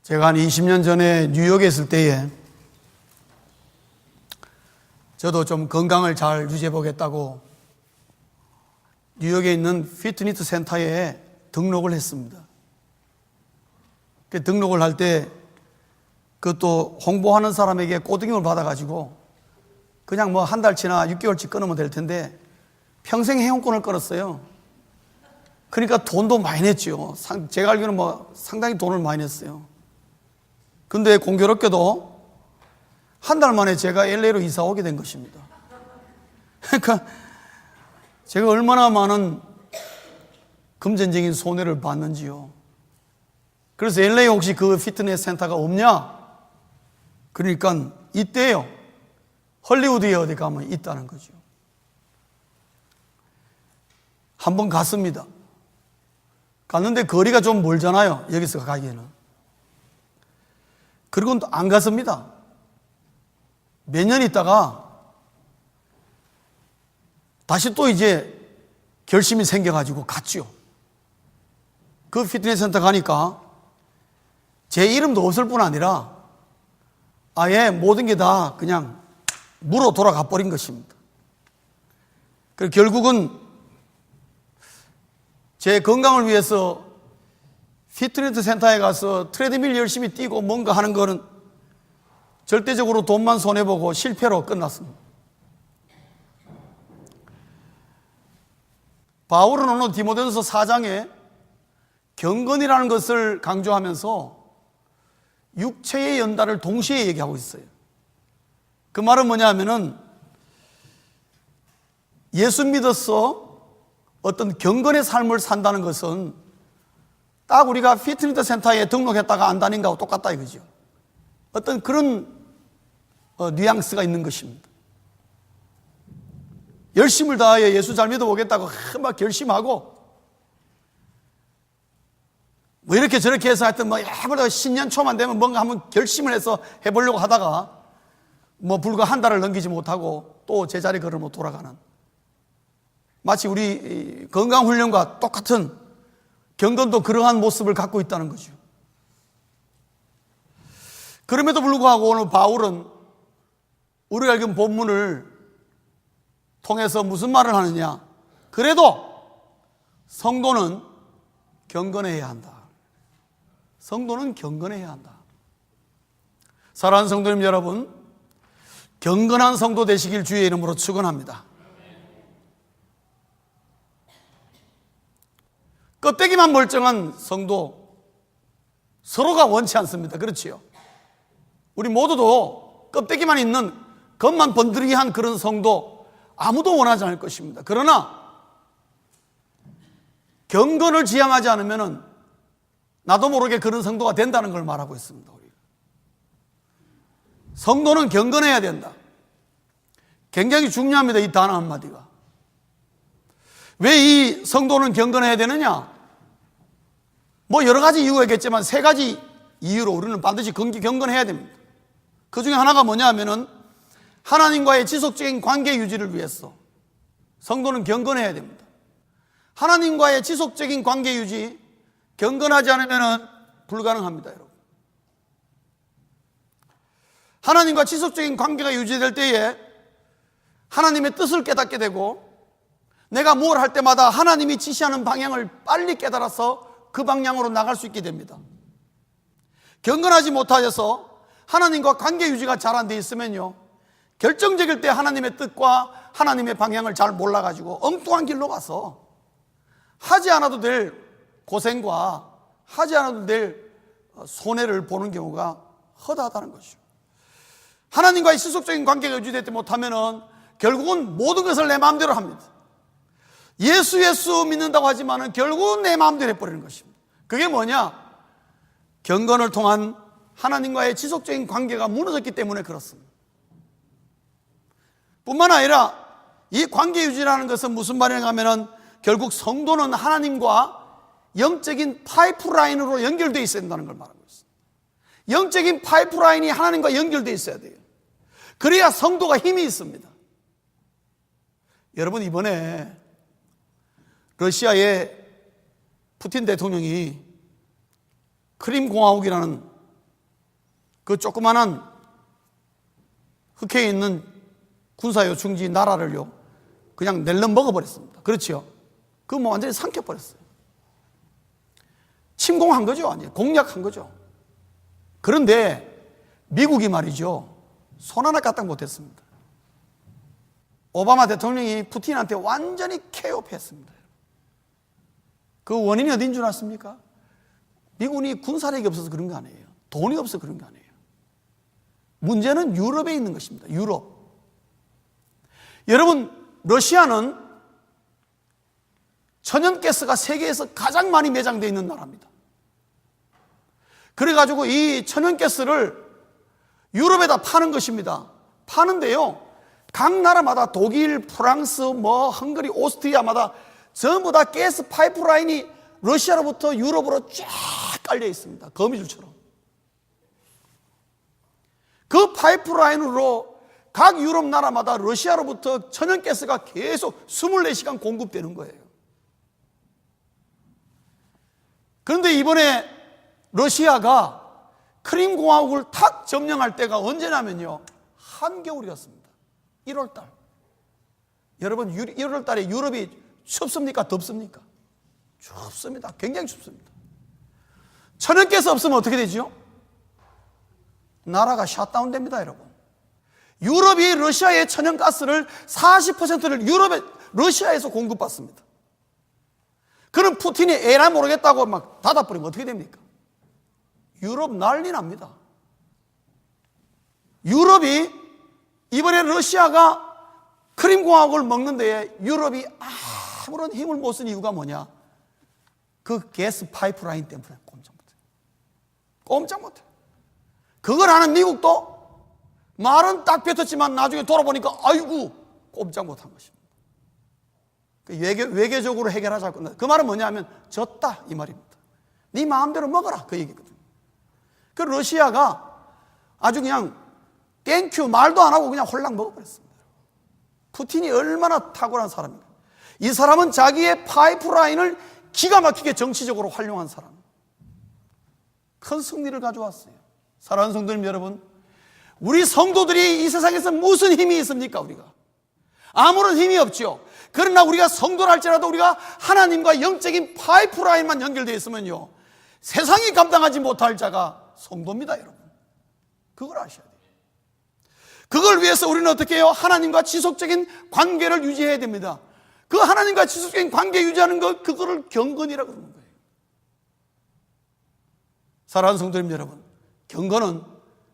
제가 한 20년 전에 뉴욕에 있을 때에 저도 좀 건강을 잘 유지해 보겠다고 뉴욕에 있는 피트니스 센터에 등록을 했습니다. 그 등록을 할 때 그것도 홍보하는 사람에게 꼬드김을 받아가지고 그냥 뭐 한 달치나 6개월치 끊으면 될 텐데 평생 회원권을 끊었어요. 그러니까 돈도 많이 냈죠. 제가 알기로는 뭐 상당히 돈을 많이 냈어요. 근데 공교롭게도 한 달 만에 제가 LA로 이사 오게 된 것입니다. 그러니까 제가 얼마나 많은 금전적인 손해를 봤는지요. 그래서 LA 혹시 그 피트니스 센터가 없냐? 그러니까 있대요. 헐리우드에 어디 가면 있다는 거죠. 한번 갔습니다. 갔는데 거리가 좀 멀잖아요. 여기서 가기에는. 그리고 또 안 갔습니다. 몇 년 있다가 다시 또 이제 결심이 생겨가지고 갔죠. 그 피트니스 센터 가니까 제 이름도 없을 뿐 아니라 아예 모든 게 다 그냥 무로 돌아가 버린 것입니다. 그래서 결국은 제 건강을 위해서 피트니스 센터에 가서 트레드밀 열심히 뛰고 뭔가 하는 거는 절대적으로 돈만 손해보고 실패로 끝났습니다. 바울은 오늘 디모데전서 4장에 경건이라는 것을 강조하면서 육체의 연단을 동시에 얘기하고 있어요. 그 말은 뭐냐 하면은 예수 믿어서 어떤 경건의 삶을 산다는 것은 딱 우리가 피트니스 센터에 등록했다가 안 다닌 거하고 똑같다 이거죠. 어떤 그런 뉘앙스가 있는 것입니다. 열심을 다하여 예수 잘 믿어보겠다고 막 결심하고 뭐 이렇게 저렇게 해서 하여튼 뭐 해보려고 신년 초만 되면 뭔가 한번 결심을 해서 해보려고 하다가 뭐 불과 한 달을 넘기지 못하고 또 제자리 걸으며 돌아가는 마치 우리 건강훈련과 똑같은 경건도 그러한 모습을 갖고 있다는 거죠. 그럼에도 불구하고 오늘 바울은 우리가 읽은 본문을 통해서 무슨 말을 하느냐? 그래도 성도는 경건해야 한다. 성도는 경건해야 한다. 사랑하는 성도님 여러분, 경건한 성도 되시길 주의 이름으로 축원합니다. 껍데기만 멀쩡한 성도 서로가 원치 않습니다. 그렇지요? 우리 모두도 껍데기만 있는 겉만 번드르기한 그런 성도 아무도 원하지 않을 것입니다. 그러나 경건을 지향하지 않으면 나도 모르게 그런 성도가 된다는 걸 말하고 있습니다. 성도는 경건해야 된다. 굉장히 중요합니다. 이 단어 한마디가. 왜 이 성도는 경건해야 되느냐? 뭐 여러 가지 이유가 있겠지만 세 가지 이유로 우리는 반드시 경건해야 됩니다. 그 중에 하나가 뭐냐 하면은 하나님과의 지속적인 관계 유지를 위해서 성도는 경건해야 됩니다. 하나님과의 지속적인 관계 유지, 경건하지 않으면 불가능합니다, 여러분. 하나님과 지속적인 관계가 유지될 때에 하나님의 뜻을 깨닫게 되고 내가 뭘 할 때마다 하나님이 지시하는 방향을 빨리 깨달아서 그 방향으로 나갈 수 있게 됩니다. 경건하지 못하여서 하나님과 관계 유지가 잘 안 돼 있으면요, 결정적일 때 하나님의 뜻과 하나님의 방향을 잘 몰라가지고 엉뚱한 길로 가서 하지 않아도 될 고생과 하지 않아도 될 손해를 보는 경우가 허다하다는 것이죠. 하나님과의 지속적인 관계가 유지되지 못하면 결국은 모든 것을 내 마음대로 합니다. 예수 믿는다고 하지만 결국은 내 마음대로 해버리는 것입니다. 그게 뭐냐? 경건을 통한 하나님과의 지속적인 관계가 무너졌기 때문에 그렇습니다. 뿐만 아니라 이 관계 유지라는 것은 무슨 말이냐 하면 결국 성도는 하나님과 영적인 파이프라인으로 연결되어 있어야 된다는 걸 말하고 있습니다. 영적인 파이프라인이 하나님과 연결되어 있어야 돼요. 그래야 성도가 힘이 있습니다. 여러분, 이번에 러시아의 푸틴 대통령이 크림 공화국이라는 그 조그마한 흑해에 있는 군사요충지 나라를요 그냥 낼름 먹어버렸습니다. 그렇죠? 그거 뭐 완전히 삼켜버렸어요. 침공한 거죠? 아니에요. 공략한 거죠. 그런데 미국이 말이죠, 손 하나 까딱 못했습니다. 오바마 대통령이 푸틴한테 완전히 케어했습니다. 그 원인이 어딘 줄 아십니까? 미군이 군사력이 없어서 그런 거 아니에요. 돈이 없어서 그런 거 아니에요. 문제는 유럽에 있는 것입니다. 유럽. 여러분, 러시아는 천연가스가 세계에서 가장 많이 매장되어 있는 나라입니다. 그래가지고 이 천연가스를 유럽에다 파는 것입니다. 파는데요, 각 나라마다 독일, 프랑스, 헝가리, 오스트리아마다 전부 다 가스 파이프라인이 러시아로부터 유럽으로 쫙 깔려 있습니다. 거미줄처럼. 그 파이프라인으로 각 유럽 나라마다 러시아로부터 천연가스가 계속 24시간 공급되는 거예요. 그런데 이번에 러시아가 크림공화국을 탁 점령할 때가 언제냐면요, 한겨울이었습니다. 1월달. 여러분, 1월달에 유럽이 춥습니까? 덥습니까? 춥습니다. 굉장히 춥습니다. 천연가스 없으면 어떻게 되죠? 나라가 샷다운 됩니다, 여러분. 유럽이 러시아의 천연가스를 40%를 러시아에서 공급받습니다. 그럼 푸틴이 에라 모르겠다고 막 닫아버리면 어떻게 됩니까? 유럽 난리 납니다. 유럽이 이번에 러시아가 크림공화국을 먹는 데에 유럽이 아무런 힘을 못 쓴 이유가 뭐냐? 그 가스 파이프라인 때문에 꼼짝 못해요. 꼼짝 못해요. 그걸 아는 미국도 말은 딱 뱉었지만 나중에 돌아보니까 아이고 꼼짝 못한 것입니다. 외교적으로 해결하자고. 그 말은 뭐냐면 졌다 이 말입니다. 네 마음대로 먹어라 그 얘기거든요. 그 러시아가 아주 그냥 땡큐 말도 안 하고 그냥 홀랑 먹어버렸습니다. 푸틴이 얼마나 탁월한 사람인가. 이 사람은 자기의 파이프라인을 기가 막히게 정치적으로 활용한 사람. 큰 승리를 가져왔어요. 사랑하는 성도님 여러분, 우리 성도들이 이 세상에서 무슨 힘이 있습니까? 우리가 아무런 힘이 없죠. 그러나 우리가 성도라 할지라도 우리가 하나님과 영적인 파이프라인만 연결되어 있으면요, 세상이 감당하지 못할 자가 성도입니다. 여러분, 그걸 아셔야 돼요. 그걸 위해서 우리는 어떻게 해요? 하나님과 지속적인 관계를 유지해야 됩니다. 그 하나님과 지속적인 관계 유지하는 것, 그거를 경건이라고 그러는 거예요. 사랑하는 성도님 여러분, 경건은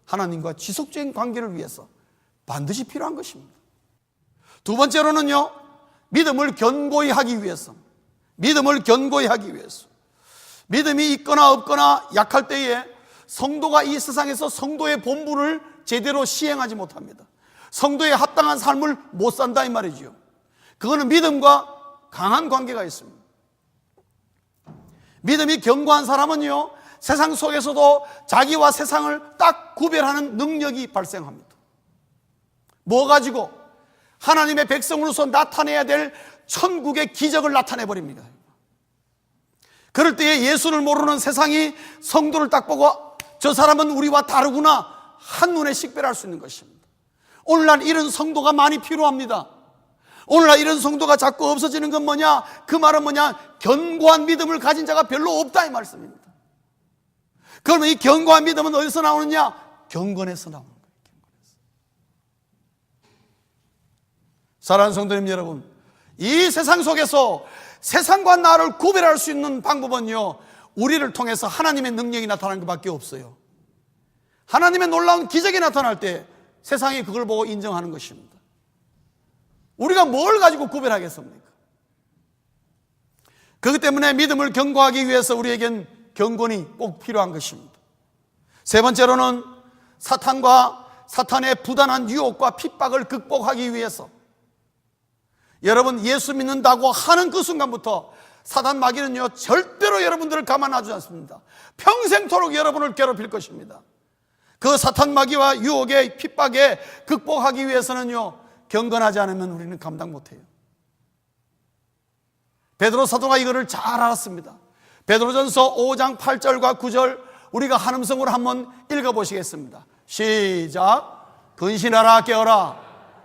하나님과 지속적인 관계를 위해서 반드시 필요한 것입니다. 두 번째로는요, 믿음을 견고히 하기 위해서. 믿음을 견고히 하기 위해서. 믿음이 있거나 없거나 약할 때에 성도가 이 세상에서 성도의 본분을 제대로 시행하지 못합니다. 성도에 합당한 삶을 못 산다 이 말이죠. 그거는 믿음과 강한 관계가 있습니다. 믿음이 견고한 사람은요, 세상 속에서도 자기와 세상을 딱 구별하는 능력이 발생합니다. 뭐 가지고? 하나님의 백성으로서 나타내야 될 천국의 기적을 나타내버립니다. 그럴 때에 예수를 모르는 세상이 성도를 딱 보고 저 사람은 우리와 다르구나 한눈에 식별할 수 있는 것입니다. 오늘날 이런 성도가 많이 필요합니다. 오늘날 이런 성도가 자꾸 없어지는 건 뭐냐? 그 말은 뭐냐? 견고한 믿음을 가진 자가 별로 없다 이 말씀입니다. 그러면 이 견고한 믿음은 어디서 나오느냐? 경건에서 나오는 거예요. 경건에서. 사랑하는 성도님 여러분, 이 세상 속에서 세상과 나를 구별할 수 있는 방법은요, 우리를 통해서 하나님의 능력이 나타나는 것밖에 없어요. 하나님의 놀라운 기적이 나타날 때 세상이 그걸 보고 인정하는 것입니다. 우리가 뭘 가지고 구별하겠습니까? 그렇기 때문에 믿음을 견고하기 위해서 우리에겐 경건이 꼭 필요한 것입니다. 세 번째로는 사탄의 부단한 유혹과 핍박을 극복하기 위해서. 여러분, 예수 믿는다고 하는 그 순간부터 사단 마귀는요, 절대로 여러분들을 가만 놔두지 않습니다. 평생토록 여러분을 괴롭힐 것입니다. 그 사탄 마귀와 유혹의 핍박에 극복하기 위해서는요, 경건하지 않으면 우리는 감당 못해요. 베드로 사도가 이거를 잘 알았습니다. 베드로전서 5장 8절과 9절, 우리가 한음성으로 한번 읽어보시겠습니다. 시작. 근신하라 깨어라.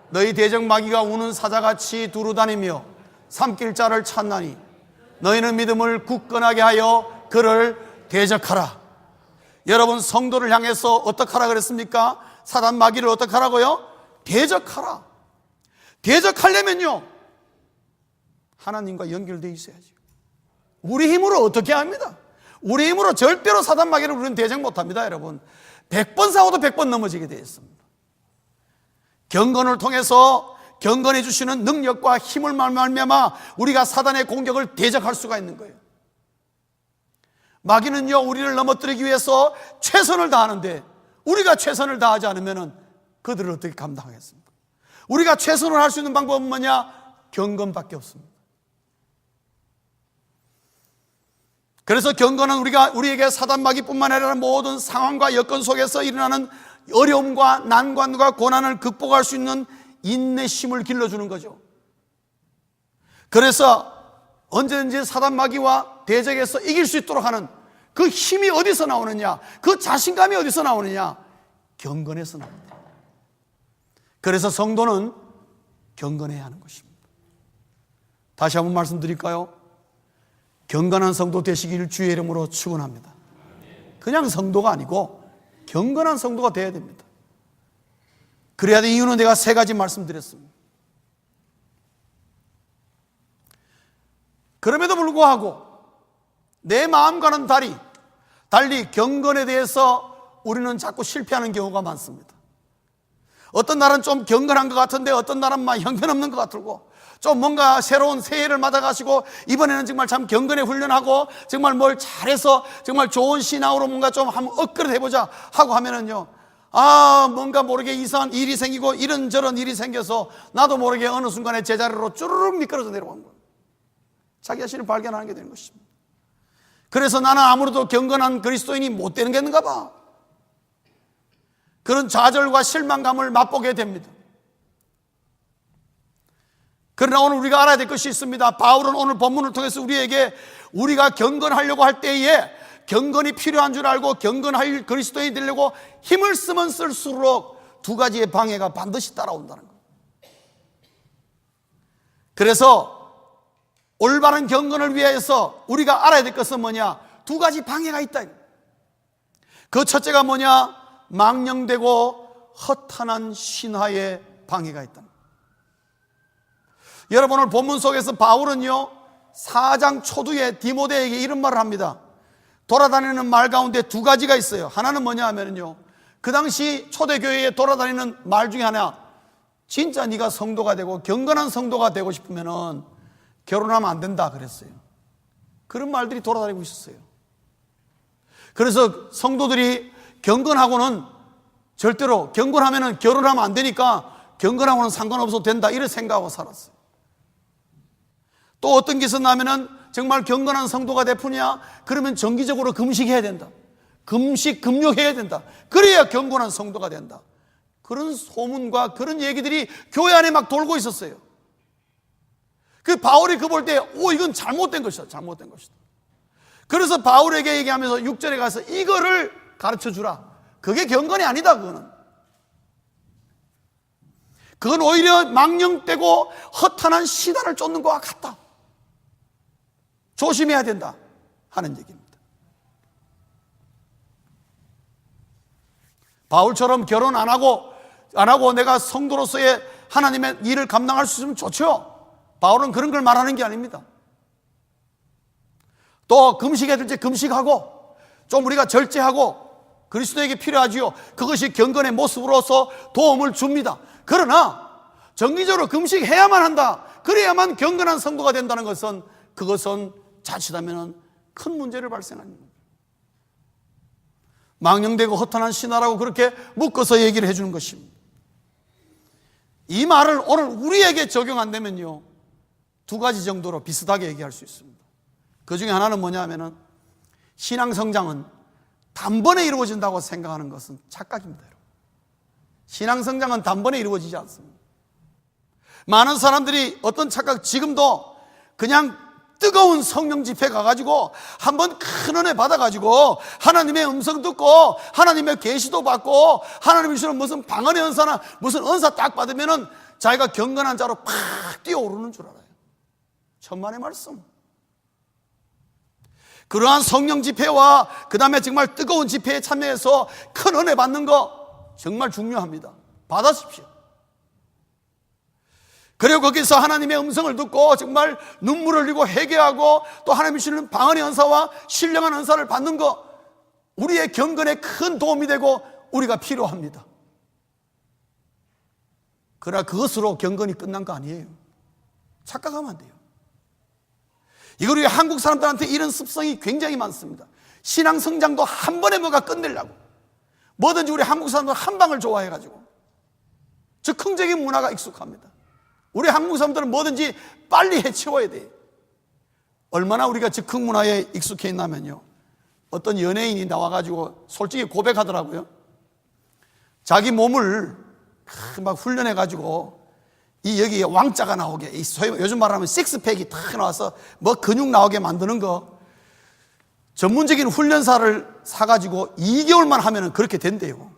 너희 대적 마귀가 우는 사자같이 두루다니며 삼킬 자를 찾나니 너희는 믿음을 굳건하게 하여 그를 대적하라. 여러분, 성도를 향해서 어떻게 하라 그랬습니까? 사단 마귀를 어떻게 하라고요? 대적하라. 대적하려면요, 하나님과 연결되어 있어야죠. 우리 힘으로 어떻게 합니다? 우리 힘으로 절대로 사단 마귀를 우리는 대적 못합니다. 여러분, 100번 싸워도 100번 넘어지게 되어 있습니다. 경건을 통해서 경건해 주시는 능력과 힘을 말미암아 우리가 사단의 공격을 대적할 수가 있는 거예요. 마귀는요, 우리를 넘어뜨리기 위해서 최선을 다하는데 우리가 최선을 다하지 않으면 그들을 어떻게 감당하겠습니까? 우리가 최선을 할 수 있는 방법은 뭐냐? 경건밖에 없습니다. 그래서 경건은 우리에게 사단 마귀뿐만 아니라 모든 상황과 여건 속에서 일어나는 어려움과 난관과 고난을 극복할 수 있는 인내심을 길러주는 거죠. 그래서 언제든지 사단 마귀와 대적에서 이길 수 있도록 하는 그 힘이 어디서 나오느냐, 그 자신감이 어디서 나오느냐? 경건에서 나옵니다. 그래서 성도는 경건해야 하는 것입니다. 다시 한번 말씀드릴까요? 경건한 성도 되시길 주의 이름으로 축원합니다. 그냥 성도가 아니고 경건한 성도가 되어야 됩니다. 그래야 될 이유는 내가 3가지 말씀드렸습니다. 그럼에도 불구하고 내 마음과는 달리 경건에 대해서 우리는 자꾸 실패하는 경우가 많습니다. 어떤 날은 좀 경건한 것 같은데 어떤 날은 막 형편없는 것 같고, 좀 뭔가 새로운 새해를 맞아가시고 이번에는 정말 참 경건에 훈련하고 정말 뭘 잘해서 정말 좋은 신앙으로 뭔가 좀 한번 업그레이드 해보자 하고 하면은요, 뭔가 모르게 이상한 일이 생기고 이런저런 일이 생겨서 나도 모르게 어느 순간에 제자리로 쭈르륵 미끄러져 내려간 거예요. 자기 자신을 발견하는 게 되는 것입니다. 그래서 나는 아무래도 경건한 그리스도인이 못 되는 게 있는가 봐. 그런 좌절과 실망감을 맛보게 됩니다. 그러나 오늘 우리가 알아야 될 것이 있습니다. 바울은 오늘 본문을 통해서 우리에게 우리가 경건하려고 할 때에 경건이 필요한 줄 알고 경건할 그리스도인이 되려고 힘을 쓰면 쓸수록 2가지의 방해가 반드시 따라온다는 거예요. 그래서 올바른 경건을 위해서 우리가 알아야 될 것은 뭐냐? 2가지 방해가 있다. 그 첫째가 뭐냐? 망령되고 허탄한 신화의 방해가 있다. 여러분, 오늘 본문 속에서 바울은요 4장 초두에 디모데에게 이런 말을 합니다. 돌아다니는 말 가운데 2가지가 있어요. 하나는 뭐냐 하면요, 그 당시 초대교회에 돌아다니는 말 중에 하나, 진짜 네가 성도가 되고 경건한 성도가 되고 싶으면은 결혼하면 안 된다 그랬어요. 그런 말들이 돌아다니고 있었어요. 그래서 성도들이 경건하고는 절대로, 경건하면은 결혼하면 안 되니까 경건하고는 상관없어도 된다 이런 생각하고 살았어요. 또 어떤 게 있었냐면은 정말 경건한 성도가 되느냐, 그러면 정기적으로 금식해야 된다. 금욕해야 된다. 그래야 경건한 성도가 된다. 그런 소문과 그런 얘기들이 교회 안에 막 돌고 있었어요. 그 바울이 그 볼 때, 이건 잘못된 것이다. 잘못된 것이다. 그래서 바울에게 얘기하면서 6절에 가서 이거를 가르쳐 주라. 그게 경건이 아니다. 그건 오히려 망령되고 허탄한 시단을 쫓는 것과 같다. 조심해야 된다 하는 얘기입니다. 바울처럼 결혼 안 하고 내가 성도로서의 하나님의 일을 감당할 수 있으면 좋죠. 바울은 그런 걸 말하는 게 아닙니다. 또 금식해야 될 때 금식하고, 좀 우리가 절제하고 그리스도에게 필요하지요. 그것이 경건의 모습으로서 도움을 줍니다. 그러나 정기적으로 금식해야만 한다, 그래야만 경건한 성도가 된다는 것은, 그것은 자칫하면 큰 문제를 발생합니다. 망령되고 허탄한 신화라고 그렇게 묶어서 얘기를 해주는 것입니다. 이 말을 오늘 우리에게 적용 안 되면요 2가지 정도로 비슷하게 얘기할 수 있습니다. 그 중에 하나는 뭐냐 하면은, 신앙 성장은 단번에 이루어진다고 생각하는 것은 착각입니다. 신앙 성장은 단번에 이루어지지 않습니다. 많은 사람들이 어떤 착각, 지금도 그냥 뜨거운 성령 집회 가가지고 한번 큰 은혜 받아가지고 하나님의 음성 듣고 하나님의 계시도 받고 하나님이 주는 무슨 방언의 은사나 무슨 은사 딱 받으면은 자기가 경건한 자로 팍 뛰어오르는 줄 알아요. 천만의 말씀. 그러한 성령 집회와 그 다음에 정말 뜨거운 집회에 참여해서 큰 은혜 받는 거 정말 중요합니다. 받으십시오. 그리고 거기서 하나님의 음성을 듣고 정말 눈물을 흘리고 회개하고 또 하나님이 주시는 방언의 은사와 신령한 은사를 받는 거 우리의 경건에 큰 도움이 되고 우리가 필요합니다. 그러나 그것으로 경건이 끝난 거 아니에요. 착각하면 안 돼요. 이거 우리 한국 사람들한테 이런 습성이 굉장히 많습니다. 신앙 성장도 한 번에 뭐가 끝내려고 뭐든지 우리 한국 사람들 한 방을 좋아해가지고 즉흥적인 문화가 익숙합니다. 우리 한국 사람들은 뭐든지 빨리 해치워야 돼요. 얼마나 우리가 즉흥 문화에 익숙해 있냐면요, 어떤 연예인이 나와가지고 솔직히 고백하더라고요. 자기 몸을 막 훈련해가지고 이 여기에 왕자가 나오게, 이 소위 요즘 말하면 식스팩이 탁 나와서 뭐 근육 나오게 만드는 거 전문적인 훈련사를 사가지고 2개월만 하면은 그렇게 된대요.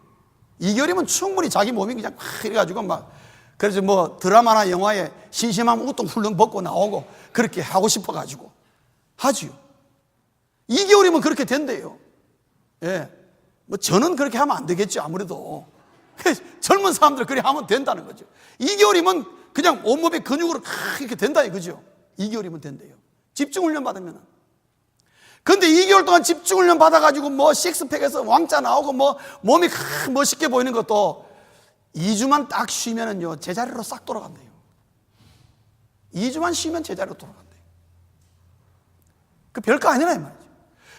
2개월이면 충분히 자기 몸이 그냥 막 이래가지고 막, 그래서 뭐 드라마나 영화에 심심하면 우통 훌렁 벗고 나오고 그렇게 하고 싶어가지고 하지요. 2개월이면 그렇게 된대요. 예. 뭐 저는 그렇게 하면 안 되겠죠, 아무래도. 젊은 사람들 그렇게 하면 된다는 거죠. 2개월이면 그냥 온몸의 근육으로 이렇게 된다 이거죠. 2개월이면 된대요. 집중훈련 받으면. 근데 2개월 동안 집중훈련 받아가지고 뭐 식스팩에서 왕자 나오고 뭐 몸이 멋있게 보이는 것도 2주만 딱 쉬면은요, 제자리로 싹 돌아간대요. 2주만 쉬면 제자리로 돌아간대요. 그 별거 아니라 이 말이죠.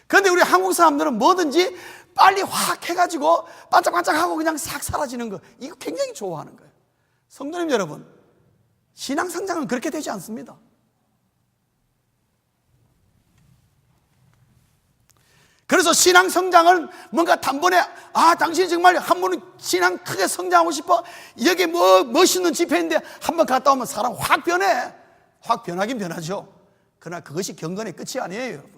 그런데 우리 한국 사람들은 뭐든지 빨리 확 해가지고 반짝반짝하고 그냥 싹 사라지는 거, 이거 굉장히 좋아하는 거예요. 성도님 여러분, 신앙 성장은 그렇게 되지 않습니다. 그래서 신앙 성장을 뭔가 단번에, 당신이 정말 한 번은 신앙 크게 성장하고 싶어, 여기 뭐 멋있는 집회인데 한번 갔다 오면 사람 확 변해. 확 변하긴 변하죠. 그러나 그것이 경건의 끝이 아니에요, 여러분.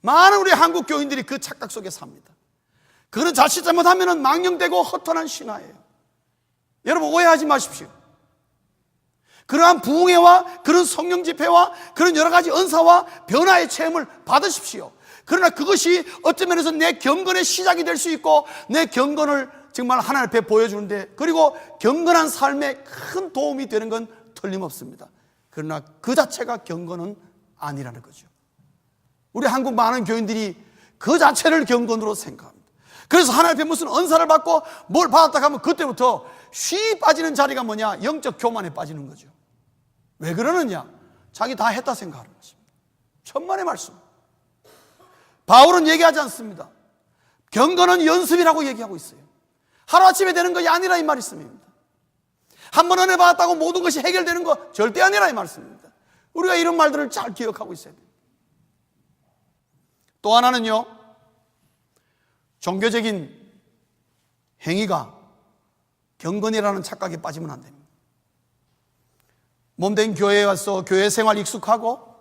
많은 우리 한국 교인들이 그 착각 속에 삽니다. 그거는 자칫 잘못하면 망령되고 허탄한 신화예요. 여러분 오해하지 마십시오. 그러한 부흥회와 그런 성령 집회와 그런 여러 가지 은사와 변화의 체험을 받으십시오. 그러나 그것이 어떤 면에서 내 경건의 시작이 될 수 있고 내 경건을 정말 하나님 앞에 보여주는데, 그리고 경건한 삶에 큰 도움이 되는 건 틀림없습니다. 그러나 그 자체가 경건은 아니라는 거죠. 우리 한국 많은 교인들이 그 자체를 경건으로 생각합니다. 그래서 하나님 앞에 무슨 은사를 받고 뭘 받았다 하면 그때부터 쉬 빠지는 자리가 뭐냐? 영적 교만에 빠지는 거죠. 왜 그러느냐? 자기 다 했다 생각하는 것입니다. 천만의 말씀. 바울은 얘기하지 않습니다. 경건은 연습이라고 얘기하고 있어요. 하루아침에 되는 것이 아니라 이 말씀입니다. 한 번 은혜 받았다고 모든 것이 해결되는 거 절대 아니라 이 말씀입니다. 우리가 이런 말들을 잘 기억하고 있어야 돼요. 또 하나는요, 종교적인 행위가 경건이라는 착각에 빠지면 안 됩니다. 몸된 교회에 와서 교회 생활 익숙하고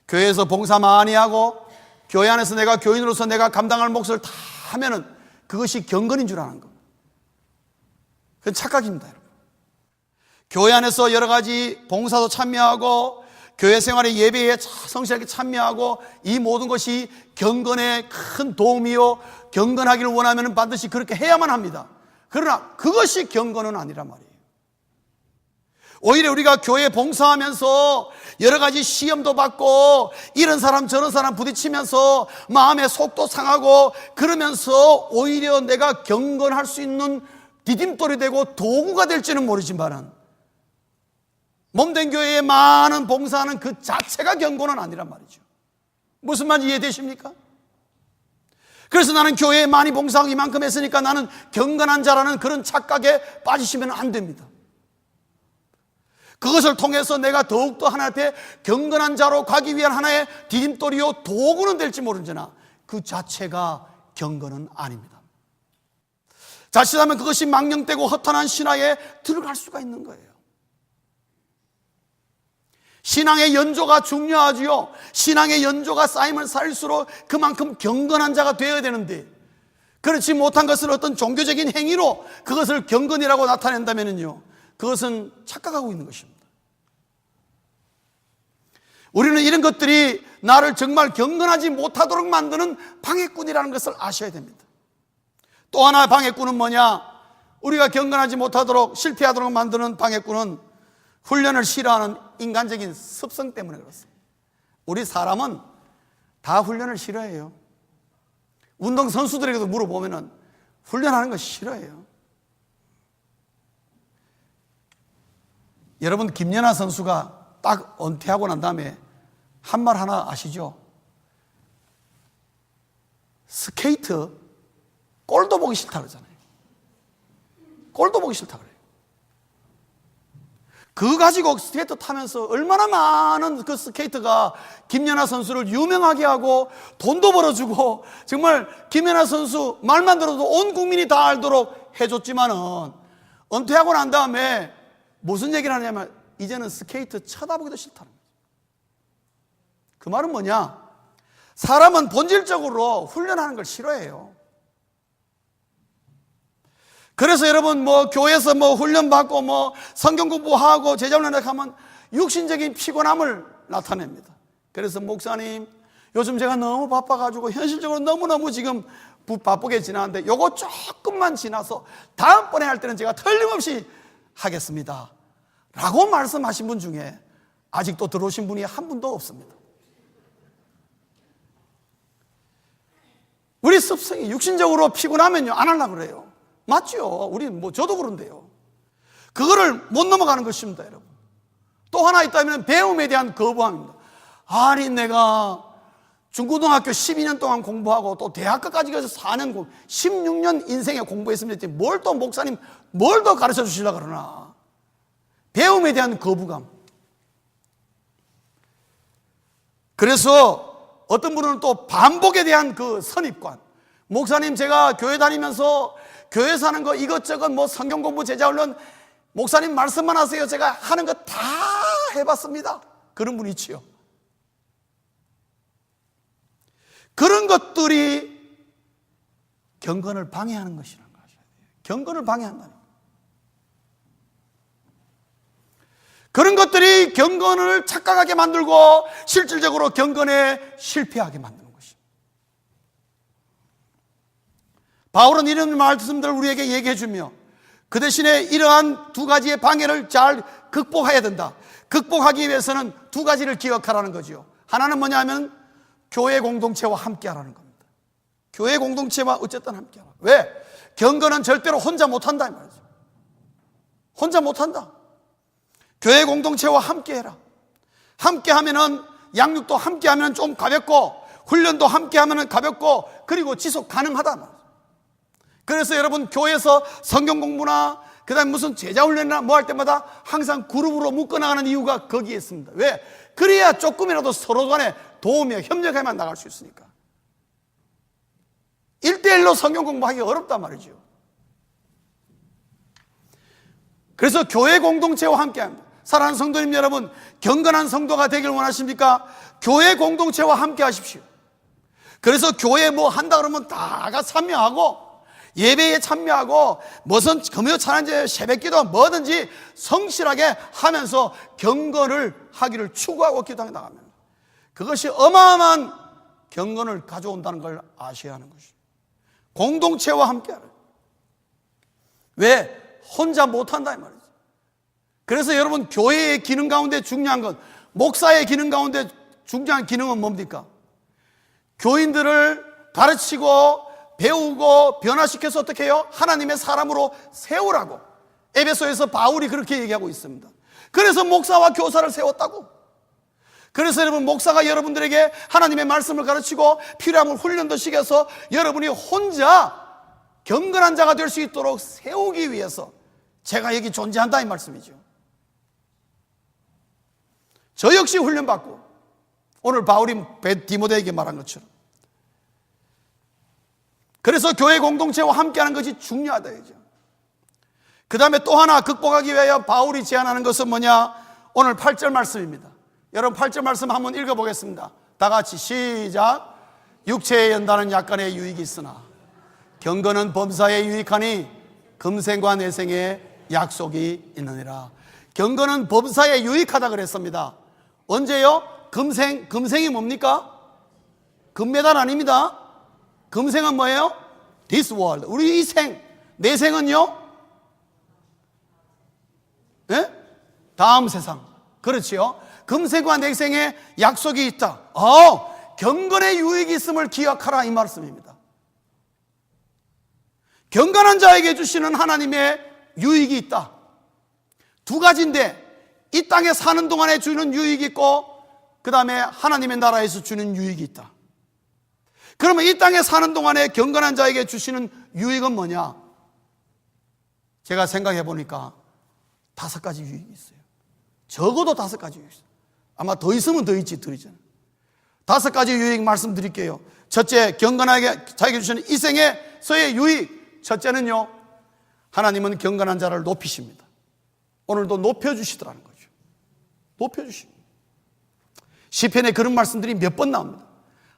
교회에서 봉사 많이 하고 교회 안에서 내가 교인으로서 내가 감당할 몫을 다 하면은 그것이 경건인 줄 아는 겁니다. 그건 착각입니다, 여러분. 교회 안에서 여러 가지 봉사도 참여하고 교회 생활의 예배에 성실하게 참여하고 이 모든 것이 경건에 큰 도움이요, 경건하기를 원하면 반드시 그렇게 해야만 합니다. 그러나 그것이 경건은 아니란 말이에요. 오히려 우리가 교회 봉사하면서 여러 가지 시험도 받고 이런 사람 저런 사람 부딪히면서 마음의 속도 상하고 그러면서 오히려 내가 경건할 수 있는 디딤돌이 되고 도구가 될지는 모르지만은 몸된 교회에 많은 봉사하는 그 자체가 경건은 아니란 말이죠. 무슨 말인지 이해되십니까? 그래서 나는 교회에 많이 봉사하고 이만큼 했으니까 나는 경건한 자라는 그런 착각에 빠지시면 안 됩니다. 그것을 통해서 내가 더욱더 하나님 앞에 경건한 자로 가기 위한 하나의 디딤돌이요 도구는 될지 모르지나 그 자체가 경건은 아닙니다. 자칫하면 그것이 망령되고 허탄한 신화에 들어갈 수가 있는 거예요. 신앙의 연조가 중요하지요. 신앙의 연조가 쌓이면 쌓일수록 그만큼 경건한 자가 되어야 되는데, 그렇지 못한 것을 어떤 종교적인 행위로 그것을 경건이라고 나타낸다면요, 그것은 착각하고 있는 것입니다. 우리는 이런 것들이 나를 정말 경건하지 못하도록 만드는 방해꾼이라는 것을 아셔야 됩니다. 또 하나의 방해꾼은 뭐냐? 우리가 경건하지 못하도록, 실패하도록 만드는 방해꾼은 훈련을 싫어하는 인간적인 습성 때문에 그렇습니다. 우리 사람은 다 훈련을 싫어해요. 운동선수들에게도 물어보면 훈련하는 거 싫어해요. 여러분, 김연아 선수가 딱 은퇴하고 난 다음에 한 말 하나 아시죠? 스케이트 꼴도 보기 싫다 그러잖아요. 꼴도 보기 싫다 그래요. 그거 가지고 스케이트 타면서 얼마나 많은 그 스케이트가 김연아 선수를 유명하게 하고 돈도 벌어주고, 정말 김연아 선수 말만 들어도 온 국민이 다 알도록 해줬지만은, 은퇴하고 난 다음에 무슨 얘기를 하냐면 이제는 스케이트 쳐다보기도 싫다는 거예요. 그 말은 뭐냐? 사람은 본질적으로 훈련하는 걸 싫어해요. 그래서 여러분, 교회에서 훈련받고 성경 공부하고 제자훈련에 가면 육신적인 피곤함을 나타냅니다. 그래서 목사님, 요즘 제가 너무 바빠가지고 현실적으로 너무너무 지금 바쁘게 지나는데 요거 조금만 지나서 다음번에 할 때는 제가 틀림없이 하겠습니다 라고 말씀하신 분 중에 아직도 들어오신 분이 한 분도 없습니다. 우리 습성이 육신적으로 피곤하면요, 안 하려고 그래요. 맞죠? 우리 저도 그런데요. 그거를 못 넘어가는 것입니다, 여러분. 또 하나 있다면 배움에 대한 거부함입니다. 아니, 내가 중고등학교 12년 동안 공부하고 또 대학교까지 가서 4년 16년 인생에 공부했습니다. 뭘 또 목사님, 뭘 더 가르쳐 주시려고 그러나. 배움에 대한 거부감. 그래서 어떤 분은 또 반복에 대한 그 선입관. 목사님, 제가 교회 다니면서 교회 사는 거 이것저것 성경 공부, 제자훈련, 목사님 말씀만 하세요. 제가 하는 거 다 해봤습니다. 그런 분이 있지요. 그런 것들이 경건을 방해하는 것이라는 것이에요. 경건을 방해한다는 거예요. 그런 것들이 경건을 착각하게 만들고 실질적으로 경건에 실패하게 만드는 것입니다. 바울은 이런 말씀들을 우리에게 얘기해 주며 그 대신에 이러한 두 가지의 방해를 잘 극복해야 된다. 극복하기 위해서는 두 가지를 기억하라는 거죠. 하나는 뭐냐면 교회 공동체와 함께 하라는 겁니다. 교회 공동체와 어쨌든 함께 하라. 왜? 경건은 절대로 혼자 못한다 이 말이죠. 혼자 못한다. 교회 공동체와 함께 해라. 함께 하면은, 양육도 함께 하면 좀 가볍고, 훈련도 함께 하면 가볍고, 그리고 지속 가능하다 말이죠. 그래서 여러분, 교회에서 성경 공부나 그 다음에 무슨 제자훈련이나 뭐 할 때마다 항상 그룹으로 묶어나가는 이유가 거기에 있습니다. 왜? 그래야 조금이라도 서로 간에 도우며 협력해만 나갈 수 있으니까. 1대1로 성경 공부하기 어렵단 말이죠. 그래서 교회 공동체와 함께 합니다. 사랑하는 성도님 여러분, 경건한 성도가 되길 원하십니까? 교회 공동체와 함께 하십시오. 그래서 교회 뭐 한다 그러면 다가 참여하고, 예배에 참여하고, 무슨 금요 찬양제, 새벽기도 뭐든지 성실하게 하면서 경건을 하기를 추구하고 기도하게 나갑니다. 그것이 어마어마한 경건을 가져온다는 걸 아셔야 하는 것입니다. 공동체와 함께 하라. 왜? 혼자 못한다 이 말이죠. 그래서 여러분, 교회의 기능 가운데 중요한 건, 목사의 기능 가운데 중요한 기능은 뭡니까? 교인들을 가르치고 배우고 변화시켜서 어떻게 해요? 하나님의 사람으로 세우라고 에베소에서 바울이 그렇게 얘기하고 있습니다. 그래서 목사와 교사를 세웠다고. 그래서 여러분, 목사가 여러분들에게 하나님의 말씀을 가르치고 필요하면 훈련도 시켜서 여러분이 혼자 경건한 자가 될 수 있도록 세우기 위해서 제가 여기 존재한다 이 말씀이죠. 저 역시 훈련받고, 오늘 바울이 디모데에게 말한 것처럼. 그래서 교회 공동체와 함께하는 것이 중요하다 이죠. 그 다음에 또 하나 극복하기 위하여 바울이 제안하는 것은 뭐냐? 오늘 8절 말씀입니다. 여러분 8절 말씀 한번 읽어보겠습니다. 다 같이 시작. 육체에 연단은 약간의 유익이 있으나 경건은 범사에 유익하니 금생과 내생에 약속이 있느니라. 경건은 범사에 유익하다 그랬습니다. 언제요? 금생이 뭡니까? 금메달 아닙니다. 금생은 뭐예요? This world. 우리 이 생. 내생은요? 네? 다음 세상. 그렇지요. 금생과 내생에 약속이 있다. 경건의 유익이 있음을 기억하라 이 말씀입니다. 경건한 자에게 주시는 하나님의 유익이 있다. 두 가지인데 이 땅에 사는 동안에 주는 유익이 있고 그 다음에 하나님의 나라에서 주는 유익이 있다. 그러면 이 땅에 사는 동안에 경건한 자에게 주시는 유익은 뭐냐? 제가 생각해 보니까 5가지 유익이 있어요. 적어도 5가지 유익이 있어요. 아마 더 있으면 더 있지, 더 있잖아요. 5가지 유익 말씀드릴게요. 첫째, 경건하게 자에게 주시는 이 생에서의 유익. 첫째는요, 하나님은 경건한 자를 높이십니다. 오늘도 높여주시더라는 거죠. 높여주십니다. 시편에 그런 말씀들이 몇 번 나옵니다.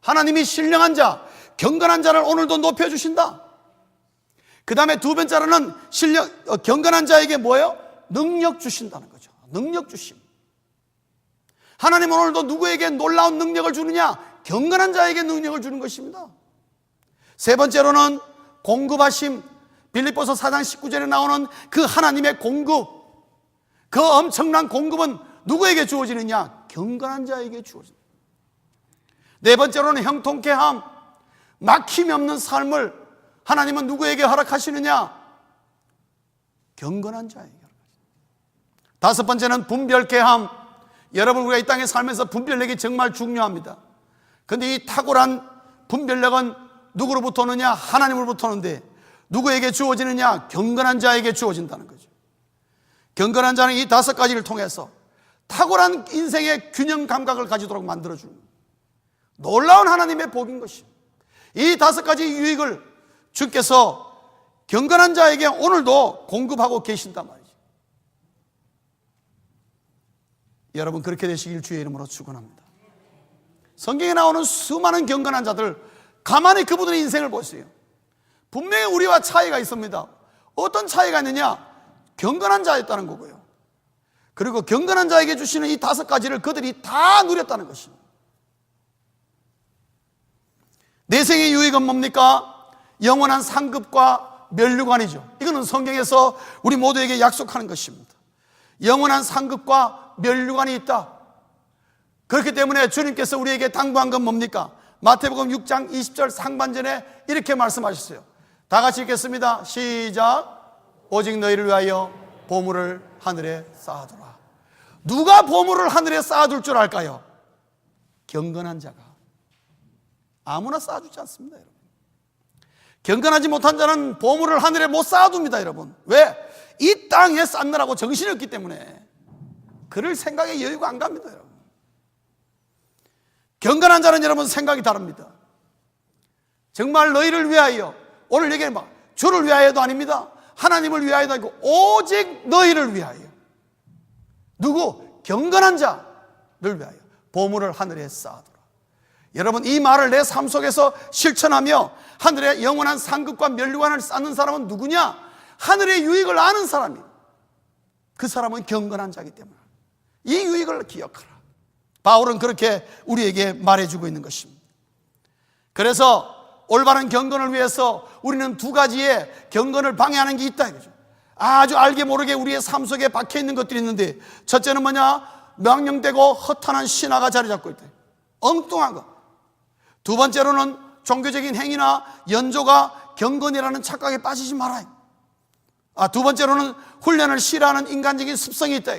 하나님이 신령한 자, 경건한 자를 오늘도 높여주신다. 그 다음에 두 번째로는 경건한 자에게 뭐예요? 능력 주신다는 거죠. 능력 주심. 하나님은 오늘도 누구에게 놀라운 능력을 주느냐? 경건한 자에게 능력을 주는 것입니다. 세 번째로는 공급하심. 빌립보서 4장 19절에 나오는 그 하나님의 공급, 그 엄청난 공급은 누구에게 주어지느냐? 경건한 자에게 주어집니다. 네 번째로는 형통케 함. 막힘이 없는 삶을 하나님은 누구에게 허락하시느냐? 경건한 자에게 허락하십니다. 다섯 번째는 분별케 함. 여러분, 우리가 이 땅에 살면서 분별력이 정말 중요합니다. 그런데 이 탁월한 분별력은 누구로부터 오느냐? 하나님으로부터 오는데 누구에게 주어지느냐? 경건한 자에게 주어진다는 거죠. 경건한 자는 이 5가지를 통해서 탁월한 인생의 균형 감각을 가지도록 만들어주는 놀라운 하나님의 복인 것입니다. 이 5가지 유익을 주께서 경건한 자에게 오늘도 공급하고 계신단 말이죠. 여러분, 그렇게 되시길 주의 이름으로 축원합니다. 성경에 나오는 수많은 경건한 자들, 가만히 그분들의 인생을 보세요. 분명히 우리와 차이가 있습니다. 어떤 차이가 있느냐? 경건한 자였다는 거고요. 그리고 경건한 자에게 주시는 이 5가지를 그들이 다 누렸다는 것입니다. 내생의 유익은 뭡니까? 영원한 상급과 면류관이죠. 이거는 성경에서 우리 모두에게 약속하는 것입니다. 영원한 상급과 면류관이 있다. 그렇기 때문에 주님께서 우리에게 당부한 건 뭡니까? 마태복음 6장 20절 상반전에 이렇게 말씀하셨어요. 다 같이 읽겠습니다. 시작. 오직 너희를 위하여 보물을 하늘에 쌓아두라. 누가 보물을 하늘에 쌓아둘 줄 알까요? 경건한 자가. 아무나 쌓아주지 않습니다, 여러분. 경건하지 못한 자는 보물을 하늘에 못 쌓아둡니다, 여러분. 왜? 이 땅에 쌓느라고 정신이 없기 때문에 그럴 생각에 여유가 안 갑니다, 여러분. 경건한 자는 여러분 생각이 다릅니다. 정말 너희를 위하여, 오늘 얘기는 막 주를 위하여도 아닙니다. 하나님을 위하여도 아니고 오직 너희를 위하여. 누구? 경건한 자를 위하여 보물을 하늘에 쌓아두라. 여러분, 이 말을 내 삶 속에서 실천하며 하늘에 영원한 상급과 면류관을 쌓는 사람은 누구냐? 하늘의 유익을 아는 사람이에요. 그 사람은 경건한 자이기 때문에 이 유익을 기억하라. 바울은 그렇게 우리에게 말해주고 있는 것입니다. 그래서 올바른 경건을 위해서 우리는 2가지의 경건을 방해하는 게 있다 이거죠. 아주 알게 모르게 우리의 삶 속에 박혀 있는 것들이 있는데, 첫째는 뭐냐? 명령되고 허탄한 신화가 자리 잡고 있다. 엉뚱한 거. 두 번째로는 종교적인 행위나 연조가 경건이라는 착각에 빠지지 말아요. 두 번째로는 훈련을 싫어하는 인간적인 습성이 있다.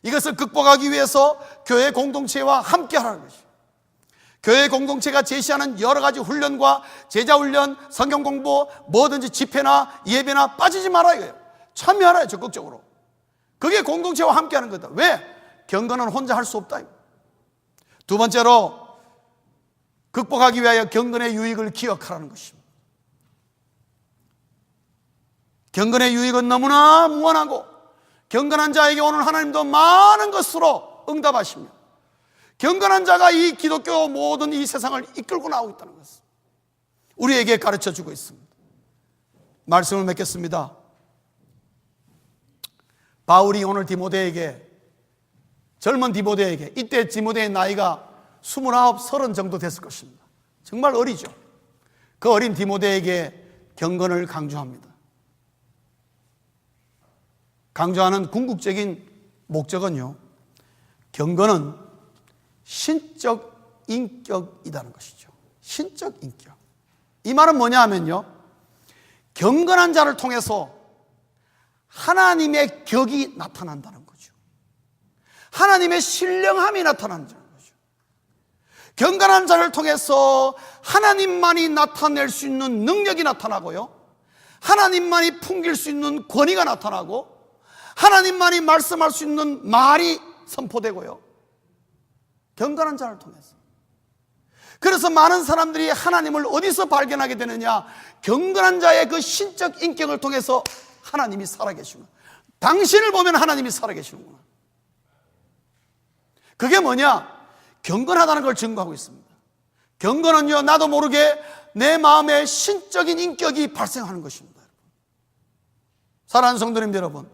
이것을 극복하기 위해서 교회 공동체와 함께 하라는 것이죠. 교회 공동체가 제시하는 여러 가지 훈련과 제자 훈련, 성경 공부, 뭐든지 집회나 예배나 빠지지 말아야 해요. 참여하라, 적극적으로. 그게 공동체와 함께 하는 거다. 왜? 경건은 혼자 할 수 없다. 두 번째로 극복하기 위하여 경건의 유익을 기억하라는 것입니다. 경건의 유익은 너무나 무한하고 경건한 자에게 오늘 하나님도 많은 것으로 응답하시며 경건한 자가 이 기독교 모든 이 세상을 이끌고 나오고 있다는 것을 우리에게 가르쳐 주고 있습니다. 말씀을 맺겠습니다. 바울이 오늘 디모데에게, 젊은 디모데에게, 이때 디모데의 나이가 29, 30 정도 됐을 것입니다. 정말 어리죠. 그 어린 디모데에게 경건을 강조합니다. 강조하는 궁극적인 목적은요, 경건은 신적 인격이라는 것이죠. 신적 인격. 이 말은 뭐냐 하면요, 경건한 자를 통해서 하나님의 격이 나타난다는 거죠. 하나님의 신령함이 나타나는 거죠. 경건한 자를 통해서 하나님만이 나타낼 수 있는 능력이 나타나고요, 하나님만이 풍길 수 있는 권위가 나타나고, 하나님만이 말씀할 수 있는 말이 선포되고요, 경건한 자를 통해서. 그래서 많은 사람들이 하나님을 어디서 발견하게 되느냐, 경건한 자의 그 신적 인격을 통해서 하나님이 살아계시구나, 당신을 보면 하나님이 살아계시는구나. 그게 뭐냐? 경건하다는 걸 증거하고 있습니다. 경건은요, 나도 모르게 내 마음에 신적인 인격이 발생하는 것입니다. 사랑하는 성도님 여러분,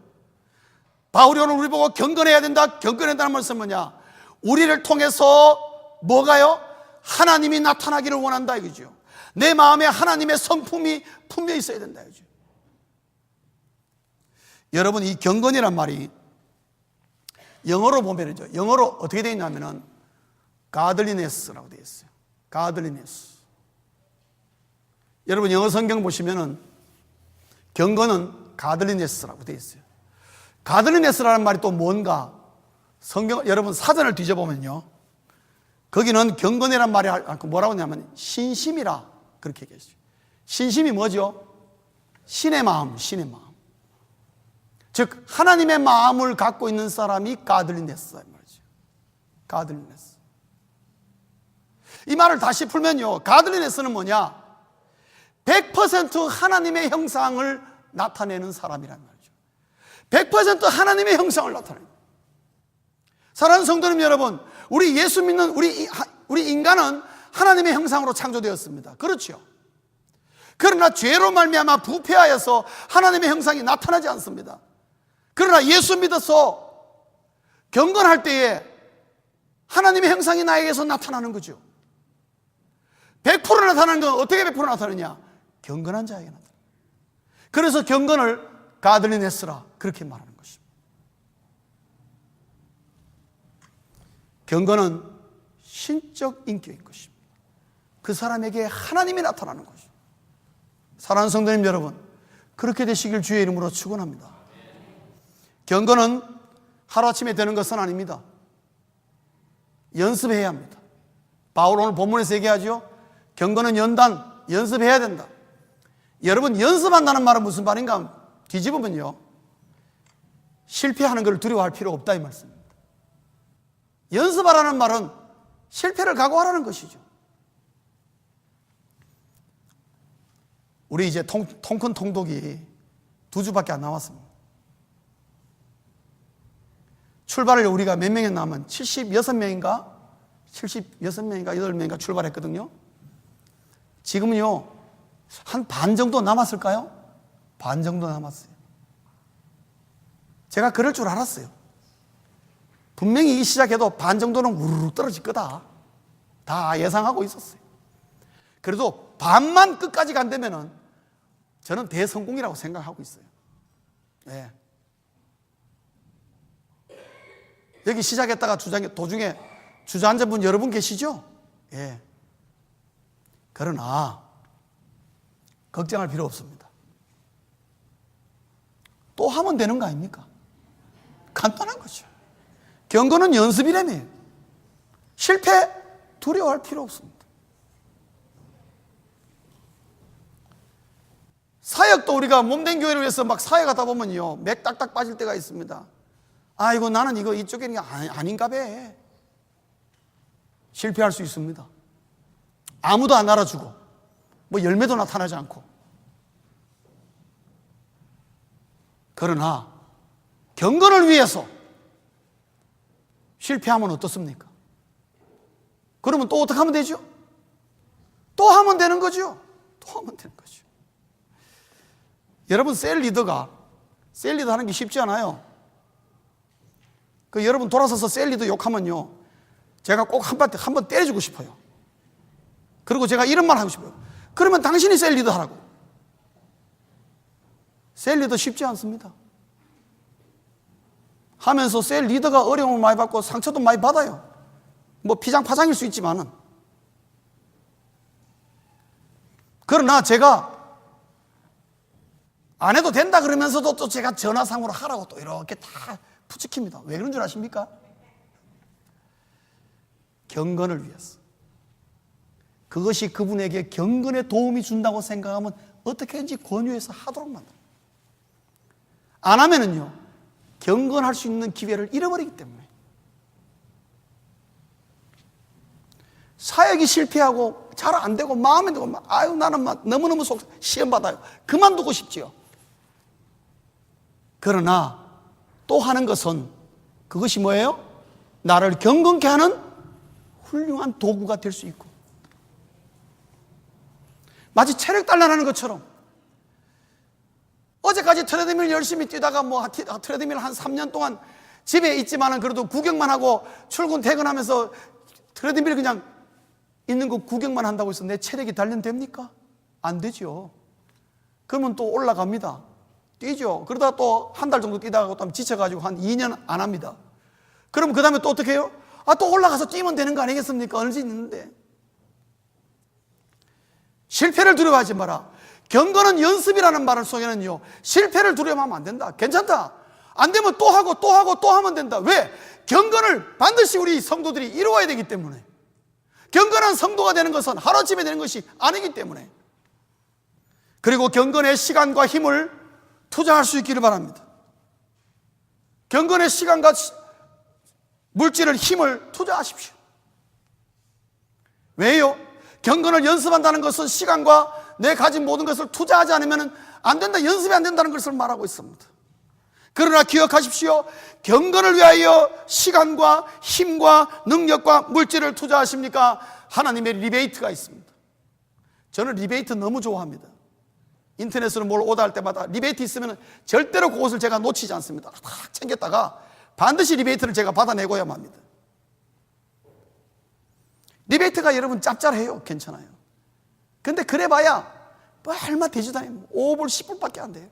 바울이 오늘 우리 보고 경건해야 된다, 경건해야 된다는 말씀은 뭐냐? 우리를 통해서 뭐가요? 하나님이 나타나기를 원한다 이거죠. 내 마음에 하나님의 성품이 품려 있어야 된다 이거죠. 여러분, 이 경건이란 말이 영어로 보면은요, 영어로 어떻게 되어 있냐면은 godliness라고 되어 있어요. godliness. 여러분, 영어 성경 보시면은 경건은 godliness라고 되어 있어요. godliness라는 말이 또 뭔가, 성경 여러분 사전을 뒤져보면요, 거기는 경건이란 말이 뭐라고 하냐면 신심이라 그렇게 얘기했어요. 신심이 뭐죠? 신의 마음, 신의 마음. 즉 하나님의 마음을 갖고 있는 사람이 godliness 말이죠. godliness. 이 말을 다시 풀면요, godliness는 뭐냐? 100% 하나님의 형상을 나타내는 사람이란 말이죠. 100% 하나님의 형상을 나타내는. 사랑하는 성도님 여러분, 우리 예수 믿는 우리 인간은 하나님의 형상으로 창조되었습니다. 그렇죠. 그러나 죄로 말미암아 부패하여서 하나님의 형상이 나타나지 않습니다. 그러나 예수 믿어서 경건할 때에 하나님의 형상이 나에게서 나타나는 거죠. 100% 나타나는 건 어떻게 100% 나타나느냐? 경건한 자에게 나타나요. 그래서 경건을 godliness라 그렇게 말하는 것입니다. 경건은 신적 인격인 것입니다. 그 사람에게 하나님이 나타나는 것입니다. 사랑하는 성도님 여러분, 그렇게 되시길 주의 이름으로 축원합니다. 경건은 하루아침에 되는 것은 아닙니다. 연습해야 합니다. 바울 오늘 본문에서 얘기하죠. 경건은 연습해야 된다. 여러분, 연습한다는 말은 무슨 말인가 뒤집으면요, 실패하는 걸 두려워할 필요 없다 이 말씀입니다. 연습하라는 말은 실패를 각오하라는 것이죠. 우리 이제 통큰 통독이 2주밖에 안 남았습니다. 출발을 우리가 몇 명이 남은 76명인가 8명인가 출발했거든요. 지금은요 한 반 정도 남았을까요? 반 정도 남았어요. 제가 그럴 줄 알았어요. 분명히 이 시작해도 반 정도는 우르르 떨어질 거다, 다 예상하고 있었어요. 그래도 반만 끝까지 간다면은 저는 대성공이라고 생각하고 있어요. 네. 여기 시작했다가 도중에 주저앉은 분 여러분 계시죠? 예. 그러나 걱정할 필요 없습니다. 또 하면 되는 거 아닙니까? 간단한 거죠. 경건은 연습이라며. 실패 두려워할 필요 없습니다. 사역도 우리가 몸된 교회를 위해서 막 사역하다 보면요, 맥 딱딱 빠질 때가 있습니다. 아이고, 나는 이쪽에는 아닌가 봐. 실패할 수 있습니다. 아무도 안 알아주고, 뭐 열매도 나타나지 않고. 그러나 경건을 위해서 실패하면 어떻습니까? 그러면 또 어떻게 하면 되죠? 또 하면 되는 거죠. 또 하면 되는 거죠. 여러분, 셀 리더 하는 게 쉽지 않아요. 여러분 돌아서서 셀 리더 욕하면요, 제가 꼭 한번 때려주고 싶어요. 그리고 제가 이런 말 하고 싶어요. 그러면 당신이 셀 리더 하라고. 셀 리더 쉽지 않습니다. 하면서 셀 리더가 어려움을 많이 받고 상처도 많이 받아요. 뭐 피장파장일 수 있지만은. 그러나 제가 안 해도 된다 그러면서도 또 제가 전화상으로 하라고 또 이렇게 다 부추깁니다. 왜 그런 줄 아십니까? 경건을 위해서. 그것이 그분에게 경건에 도움이 준다고 생각하면 어떻게든지 권유해서 하도록 만듭니다. 안 하면은요, 경건할 수 있는 기회를 잃어버리기 때문에. 사역이 실패하고 잘 안 되고 마음에 들고 아유 나는 막 너무너무 시험 받아요. 그만두고 싶지요. 그러나 또 하는 것은 그것이 뭐예요? 나를 경건케 하는 훌륭한 도구가 될 수 있고, 마치 체력 단련하는 것처럼 어제까지 트레드밀 열심히 뛰다가 트레드밀 한 3년 동안 집에 있지만은 그래도 구경만 하고 출근 퇴근하면서 트레드밀 그냥 있는 거 구경만 한다고 해서 내 체력이 단련됩니까? 안 되죠. 그러면 또 올라갑니다. 뛰죠. 그러다가 또 한 달 정도 뛰다가 또 지쳐가지고 한 2년 안 합니다. 그럼 그 다음에 또 어떻게 해요? 또 올라가서 뛰면 되는 거 아니겠습니까? 어느 수 있는데. 실패를 두려워하지 마라. 경건은 연습이라는 말 속에는요, 실패를 두려워하면 안 된다. 괜찮다. 안 되면 또 하고 또 하고 또 하면 된다. 왜? 경건을 반드시 우리 성도들이 이루어야 되기 때문에. 경건한 성도가 되는 것은 하루아침에 되는 것이 아니기 때문에. 그리고 경건의 시간과 힘을 투자할 수 있기를 바랍니다. 경건의 시간과 물질을, 힘을 투자하십시오. 왜요? 경건을 연습한다는 것은 시간과 내 가진 모든 것을 투자하지 않으면 안 된다, 연습이 안 된다는 것을 말하고 있습니다. 그러나 기억하십시오. 경건을 위하여 시간과 힘과 능력과 물질을 투자하십니까? 하나님의 리베이트가 있습니다. 저는 리베이트 너무 좋아합니다. 인터넷으로 뭘 오다할 때마다 리베이트 있으면 절대로 그것을 제가 놓치지 않습니다. 딱 챙겼다가 반드시 리베이트를 제가 받아내고야만 합니다. 리베이트가 여러분 짭짤해요. 괜찮아요. 근데 그래봐야 뭐 얼마 되지도 않아요. 5불 10불밖에 안 돼요.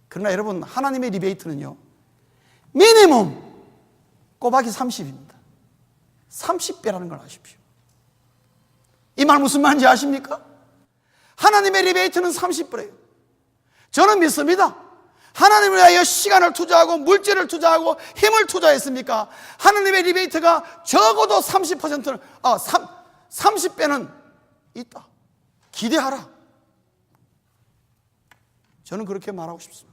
그러나 여러분, 하나님의 리베이트는요, 미니멈 꼬박이 30입니다 30배라는 걸 아십시오. 이 말 무슨 말인지 아십니까? 하나님의 리베이트는 30배예요 저는 믿습니다. 하나님을 위하여 시간을 투자하고 물질을 투자하고 힘을 투자했습니까? 하나님의 리베이트가 적어도 30%는 30배는 있다. 기대하라. 저는 그렇게 말하고 싶습니다.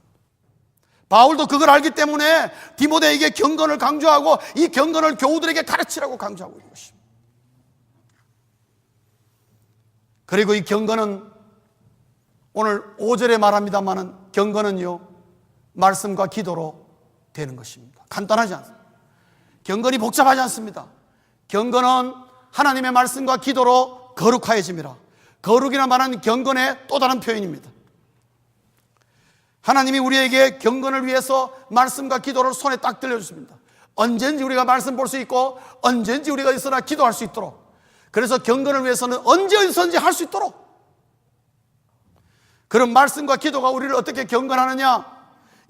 바울도 그걸 알기 때문에 디모데에게 경건을 강조하고 이 경건을 교우들에게 가르치라고 강조하고 있는 것입니다. 그리고 이 경건은 오늘 5절에 말합니다만은 경건은요, 말씀과 기도로 되는 것입니다. 간단하지 않습니다. 경건이 복잡하지 않습니다. 경건은 하나님의 말씀과 기도로 거룩하여짐이라. 거룩이라 말하는 경건의 또 다른 표현입니다. 하나님이 우리에게 경건을 위해서 말씀과 기도를 손에 딱 들려주십니다. 언제든지 우리가 말씀 볼 수 있고 언제든지 우리가 있으나 기도할 수 있도록. 그래서 경건을 위해서는 언제 어디서든지 할 수 있도록. 그런 말씀과 기도가 우리를 어떻게 경건하느냐?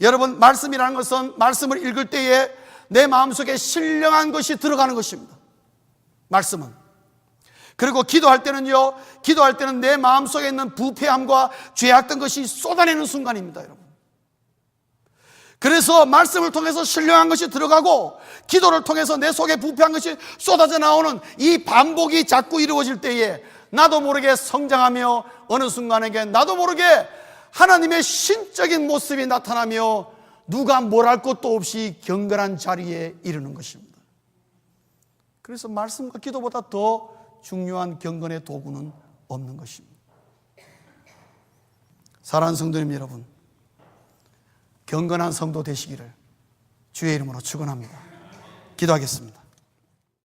여러분, 말씀이라는 것은 말씀을 읽을 때에 내 마음속에 신령한 것이 들어가는 것입니다. 말씀은. 그리고 기도할 때는요, 기도할 때는 내 마음속에 있는 부패함과 죄악된 것이 쏟아내는 순간입니다, 여러분. 그래서 말씀을 통해서 신령한 것이 들어가고 기도를 통해서 내 속에 부패한 것이 쏟아져 나오는 이 반복이 자꾸 이루어질 때에 나도 모르게 성장하며 어느 순간에게 나도 모르게 하나님의 신적인 모습이 나타나며 누가 뭘 할 것도 없이 경건한 자리에 이르는 것입니다. 그래서 말씀과 기도보다 더 중요한 경건의 도구는 없는 것입니다. 사랑하는 성도님 여러분, 경건한 성도 되시기를 주의 이름으로 축원합니다. 기도하겠습니다.